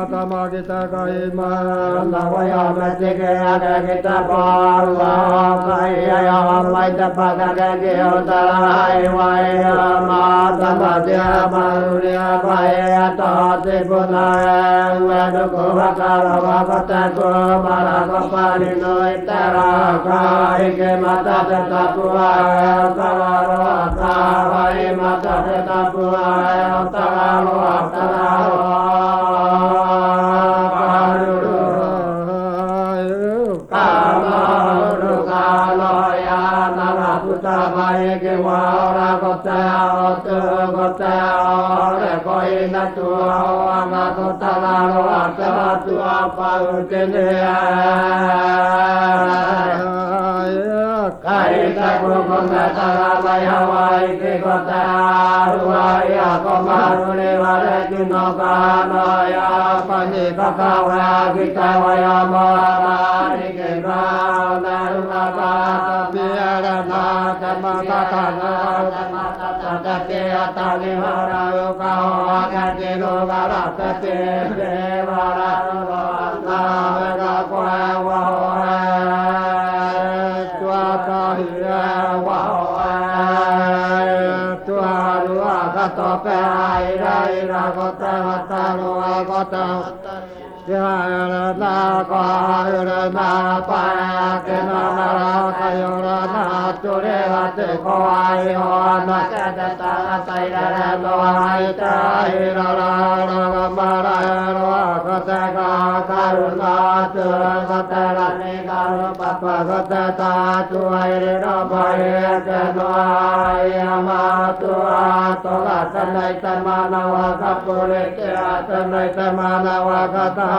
Tama kita kaiman Nawaya matike ada kita parwa Kaya ya maita pada kegiatan Waya mata matia marunia Kaya tati punaya Waduku bakala wakataku Maraka palino itera Kaya mata tetapua Tawaro atawai mata tetapua Tawaro atawaro Mai ke wara kota otu kota ore koi na tua ma kota laro ata tua pautene kai ta koko na tara mai hawai ke kota ruaya komarune wale kino kana ya pani kakawa kita waya mari ke kana rumaka biara na mata kana mata tata te atali hara yoka agate no garata te devara na ga kwa wa tua ta hira wa tua rua ga to pe ai ra kota mata no kota Yara na ka yara na pa ke na na ka yara na ture hate ko ai ho na ka ta ta ra no ai ta ra ra ma ra ro ka ta ka ka ru na tu ka ta ra ne ka ro pa pa ka ta ta tu ai re ro pa ye ka no ai ma tu a to la ta nai ta ma na wa ka pu re te a ta nai ta ma na wa ka ta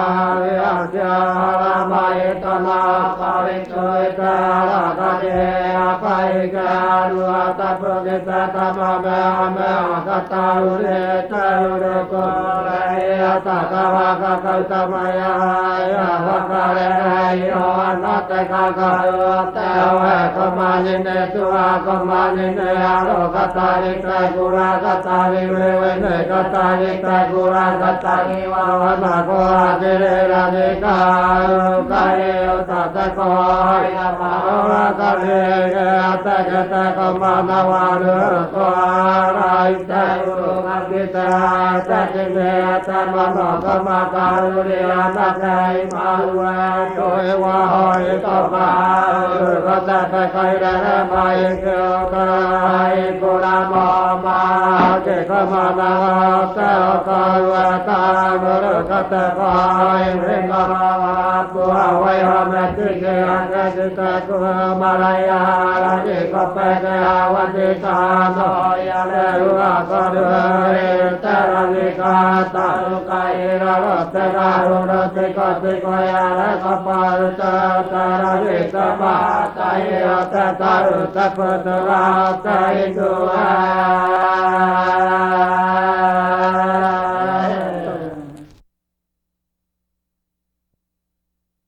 Mai tana pare koi kara kade apai karu atapre tatama me akata ure taure kore atakawa kakamaya ya vakare yo anate kakayo tewe komanine tua komanine aro katari kura katari wewe katari kura katari wana ko agere Radhika Kare Tata Koya Mahora Kare Ata Kata Kamana Vadu Koara Ita Guru Gita Tatime Ata Mano Kama Karuri Ata Kai Mahuwa Toe Wahoi Topa Kata Kaira Mai Kai Kura Mama Ke Kamana Ata Kawa Guru Kata Kai Ringa Tua Vai Hamati Ke Angkata Tua Malaya Raji Kopeke Awati Kano Yale Rua Kodure Terani Kata Kaira Rote Karuna Tiko Tiko Yale Koparuta Terani Kapa Tayo Tetaru Teputura Taidua